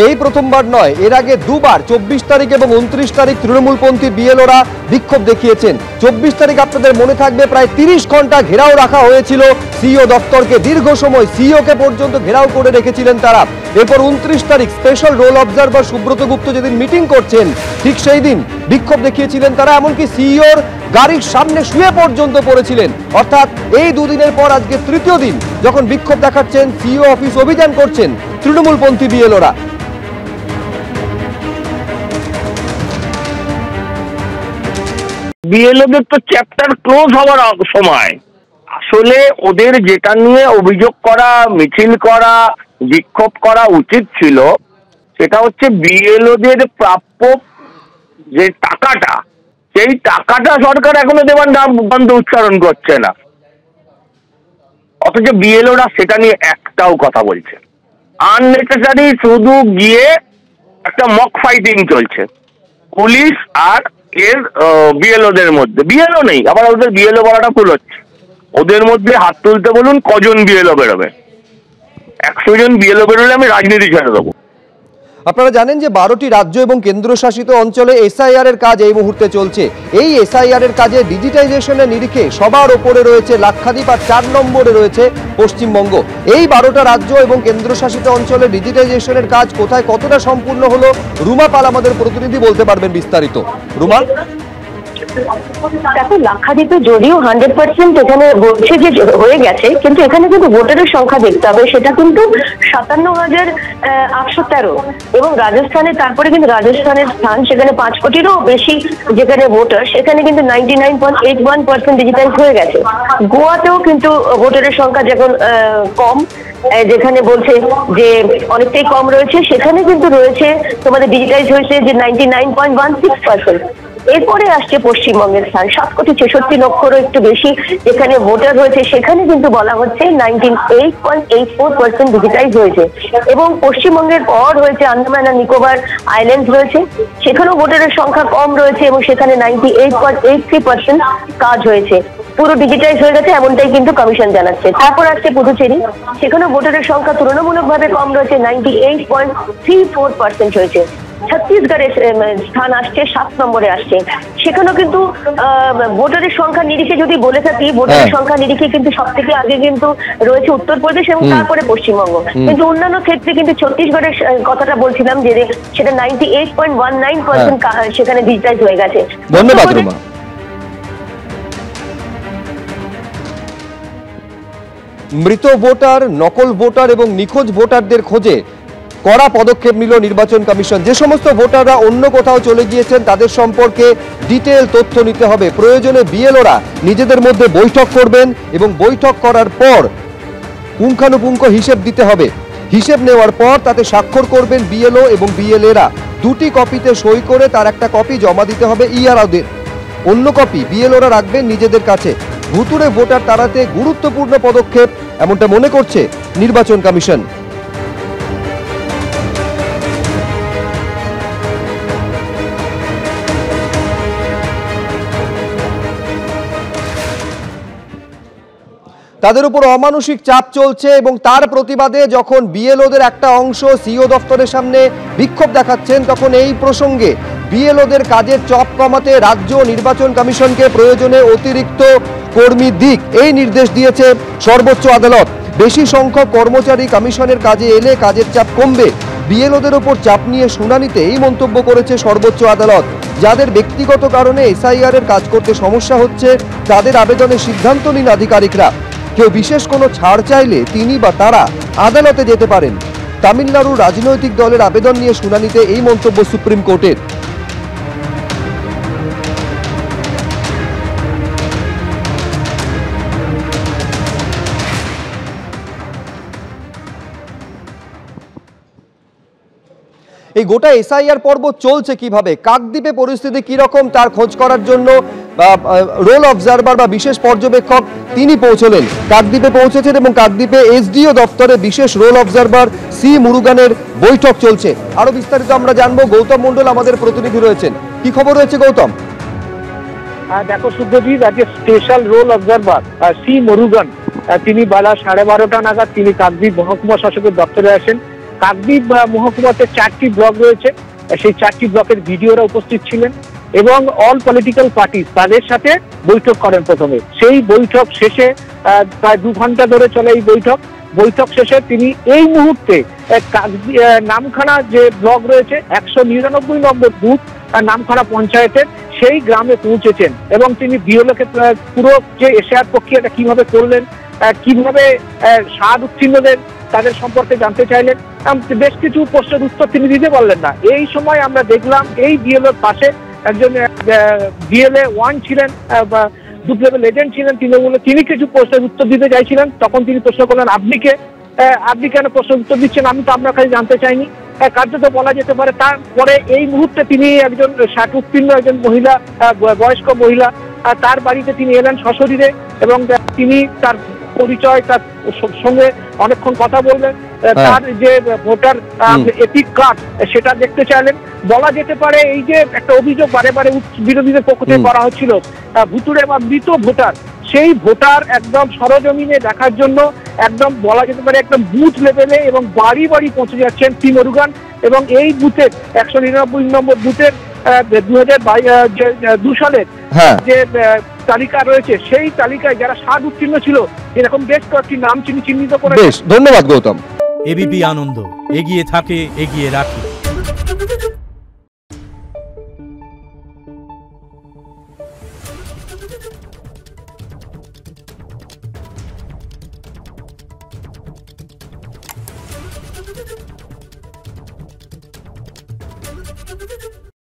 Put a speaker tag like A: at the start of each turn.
A: এই প্রথমবার নয়, এর আগে দুবার 24 তারিখ এবং 29 তারিখ তৃণমূলপন্থী বিএলওরা বিক্ষোভ দেখিয়েছেন। 24 তারিখ আপনাদের মনে থাকবে প্রায় 30 ঘন্টা ঘেরাও রাখা হয়েছিল সিইও দপ্তরকে, দীর্ঘ সময় সিইওকে পর্যন্ত ঘেরাও করে রেখেছিলেন তারা। এরপর 29 তারিখ স্পেশাল রোল অবজারভার সুব্রত গুপ্ত যেদিন মিটিং করছেন ঠিক সেই দিন বিক্ষোভ দেখিয়েছিলেন তারা, এমনকি সিইওর গাড়ির সামনে শুয়ে পর্যন্ত পড়েছিলেন। অর্থাৎ এই দুদিনের পর আজকে তৃতীয় দিন যখন বিক্ষোভ দেখাচ্ছেন, সিইও অফিস অভিযান করছেন তৃণমূলপন্থী বিএলওরা।
B: বিএলওদের তো চ্যাপ্টার ক্লোজ হওয়ার সময়, আসলে ওদের যেটা নিয়ে অভিযোগ করা, মিছিল করা, বিক্ষোভ করা উচিত ছিল সেটা হচ্ছে বিএলওদের প্রাপ্য যে টাকাটা, সেই টাকাটা সরকার এখনো দেওয়ার নাম বন্ধ উচ্চারণ করছে না, অথচ বিএলওরা সেটা নিয়ে একটাও কথা বলছে। আননেসেসারি শুধু গিয়ে একটা মক ফাইটিং চলছে পুলিশ আর এর বিএলওদের মধ্যে। বিএলও নেই, আবার ওদের বিএলও বলাটা ভুল হচ্ছে। ওদের মধ্যে হাত তুলতে বলুন, কজন বিএলও বেরোবে? 100 জন বিএলও বেরোলে আমি রাজনীতি ছেড়ে দেবো।
A: আপনারা জানেন যে 12টি রাজ্য এবং কেন্দ্রশাসিত অঞ্চলে এসআইআর এর কাজ এই মুহূর্তে চলছে। এই এসআইআর এর কাজে ডিজিটাইজেশনের নিরিখে সবার ওপরে রয়েছে লাক্ষাদ্বীপ আর 4 নম্বরে রয়েছে পশ্চিমবঙ্গ। এই 12টা রাজ্য এবং কেন্দ্রশাসিত অঞ্চলে ডিজিটাইজেশনের কাজ কোথায় কতটা সম্পূর্ণ হলো, রুমা পাল আমাদের প্রতিনিধি বলতে পারবেন বিস্তারিত। রুমা,
C: দেখো, লাক্ষাদ্বীপে যদিও 100% এখানে বলছে যে হয়ে গেছে, কিন্তু এখানে কিন্তু ভোটারের সংখ্যা দেখতে হবে, সেটা কিন্তু 57,813। এবং রাজস্থানে, তারপরে কিন্তু রাজস্থানের স্থান, সেখানে 5 কোটিরও বেশি যেখানে ভোটার, সেখানে কিন্তু 99.81% ডিজিটাইজ হয়ে গেছে। গোয়াতেও কিন্তু ভোটারের সংখ্যা যখন কম, যেখানে বলছে যে অনেকটাই কম রয়েছে, সেখানে কিন্তু রয়েছে তোমাদের ডিজিটাইজ হয়েছে যে 99.16%। এরপরে আসছে পশ্চিমবঙ্গের স্থান, 7,66,00,000 একটু বেশি যেখানে ভোটার হয়েছে, সেখানে কিন্তু বলা হচ্ছে 98.84% ডিজিটাইজ হয়েছে। এবং পশ্চিমবঙ্গের পর হয়েছে আন্দামান আর নিকোবর আইল্যান্ডস রয়েছে, সেখানেও ভোটারের সংখ্যা কম রয়েছে এবং সেখানে 98.83% কাজ হয়েছে, পুরো ডিজিটাইজ হয়ে গেছে, এমনটাই কিন্তু কমিশন জানাচ্ছে। তারপর আসছে পুদুচেরি, সেখানেও ভোটারের সংখ্যা তুলনামূলকভাবে কম রয়েছে, 98.34% হয়েছে। ছত্তিশগড়ের স্থান আসছে 7 নম্বরে আসছে, সেখানেও কিন্তু ভোটারের সংখ্যা নিরিখে যদি বলে থাকি, ভোটারের সংখ্যা নিরিখে কিন্তু সব থেকে আগে কিন্তু রয়েছে উত্তরপ্রদেশ এবং তারপরে পশ্চিমবঙ্গ। কিন্তু অন্যান্য ক্ষেত্রে কিন্তু ছত্তিশগড়ের কথাটা বলছিলাম যে সেটা 98.19% সেখানে ডিজিটাইজ হয়ে গেছে।
A: ধন্যবাদ রুমা। মৃত ভোটার, নকল ভোটার এবং নিখোঁজ ভোটারদের খোঁজে কড়া পদক্ষেপ নিল নির্বাচন কমিশন। যে সমস্ত ভোটাররা অন্য কোথাও চলে গিয়েছেন তাদের সম্পর্কে ডিটেল তথ্য নিতে হবে। প্রয়োজনে বিএলওরা নিজেদের মধ্যে বৈঠক করবেন এবং বৈঠক করার পর পুঙ্খানুপুঙ্খ হিসেব দিতে হবে। হিসেব নেওয়ার পর তাতে স্বাক্ষর করবেন বিএলও এবং বিএলএরা। 2টি কপিতে সই করে তার একটা কপি জমা দিতে হবে ইআরওদের, অন্য কপি বিএলওরা রাখবেন নিজেদের কাছে। ভুতুড়ে ভোটার তাড়াতে গুরুত্বপূর্ণ পদক্ষেপ, এমনটা মনে করছে নির্বাচন কমিশন। তাদের উপর অমানসিক চাপ চলছে এবং তার প্রতিবাদে যখন বিএলওদের একটা অংশ সিইও দপ্তরের সামনে বিক্ষোভ দেখাচ্ছেন, তখন এই প্রসঙ্গে বিএলওদের কাজের চাপ কমাতে রাজ্য নির্বাচন কমিশনকে প্রয়োজনে অতিরিক্ত কর্মী দিক, এই নির্দেশ দিয়েছে সর্বোচ্চ আদালত। বেশি সংখ্যক কর্মচারী কমিশনের কাজে এলে কাজের চাপ কমবে। বিএলওদের ওপর চাপ নিয়ে শুনানিতে এই মন্তব্য করেছে সর্বোচ্চ আদালত। যাদের ব্যক্তিগত কারণে এসআইআর এর কাজ করতে সমস্যা হচ্ছে, তাদের আবেদনের সিদ্ধান্ত নিন আধিকারিকরা। কেউ বিশেষ কোনো ছাড় চাইলে তিনি বা তারা আদালতে যেতে পারেন। তামিলনাড়ুর রাজনৈতিক দলের আবেদন নিয়ে শুনানিতে এই মন্তব্য সুপ্রিম কোর্টের। এই গোটা এসআইআর পর্ব চলছে কিভাবে, কাকদ্বীপে পরিস্থিতি কি রকম তার খোঁজ করার জন্য রোল অবজারভার বা বিশেষ পর্যবেক্ষক তিনি পৌঁছলেন, কাকদ্বীপে পৌঁছেছেন এবং কাকদ্বীপে এসডিও দপ্তরে বিশেষ রোল অবজারভার সি মুরুগানের বৈঠক চলছে। আরো বিস্তারিত আমরা জানবো, গৌতম মন্ডল আমাদের প্রতিনিধি রয়েছেন। কি খবর রয়েছে গৌতম?
D: দেখো শুদ্ধজিৎ, আজকে special roll observer C Murugan তিনি বেলা 12:30 নাগাদ তিনি কাকদ্বীপ মহকুমা শাসকের দপ্তরে আসেন কাকদ্বীপ মহকুমাতে 4টি ব্লক রয়েছে, সেই 4টি ব্লকের ভিডিওরা উপস্থিত ছিলেন এবং অল পলিটিক্যাল পার্টি তাদের সাথে বৈঠক করেন প্রথমে। সেই বৈঠক শেষে প্রায় 2 ঘন্টা ধরে চলে এই বৈঠক শেষে তিনি এই মুহূর্তে নামখানা যে ব্লক রয়েছে 199 নম্বর বুথ নামখানা পঞ্চায়েতের সেই গ্রামে পৌঁছেছেন এবং তিনি বিএলওকে পুরো যে এশিয়ার প্রক্রিয়াটা কিভাবে করলেন, কিভাবে স্বাদ উত্তীর্ণদের তাদের সম্পর্কে জানতে চাইলেন, বেশ কিছু প্রশ্নের উত্তর তিনি দিতে পারলেন না। এই সময় আমরা দেখলাম এই বিএলওর পাশে একজন বিএলএ 1 ছিলেন, বুথ লেভেল এজেন্ট ছিলেন তৃণমূলে, তিনি কিছু প্রশ্নের উত্তর দিতে চাইছিলেন। তখন তিনি প্রশ্ন করলেন, আপনি কেন প্রশ্নের উত্তর দিচ্ছেন, আমি তো আপনার কাছে জানতে চাইনি। কার্যত বলা যেতে পারে তারপরে এই মুহূর্তে তিনি একজন 60 উত্তীর্ণ একজন মহিলা, বয়স্ক মহিলা, তার বাড়িতে তিনি এলেন সশরীরে এবং তিনি তার পরিচয়, তার সঙ্গে অনেকক্ষণ কথা বললেন, তার যে ভোটার এপিক কার্ড সেটা দেখতে চাইলেন। বলা যেতে পারে এই যে একটা অভিযোগ বারে বারে বিরোধীদের পক্ষ থেকে করা হচ্ছিল ভুতুড়ে বা মৃত ভোটার, সেই ভোটার একদম সরজমিনে দেখার জন্য একদম বলা যেতে পারে একদম বুথ লেভেলে এবং বাড়ি বাড়ি পৌঁছে যাচ্ছেন টি মুরুগান এবং এই বুথের 199 নম্বর বুথের 2002 সালের যে তালিকা রয়েছে সেই তালিকায় যারা 7 উত্তীর্ণ ছিল এরকম বেশ কয়েকটি নাম চিহ্নিত করে।
A: বেশ, ধন্যবাদ গৌতম।
E: এবিপি আনন্দ, এগিয়ে থাকে, এগিয়ে রাখে।
F: Thank you.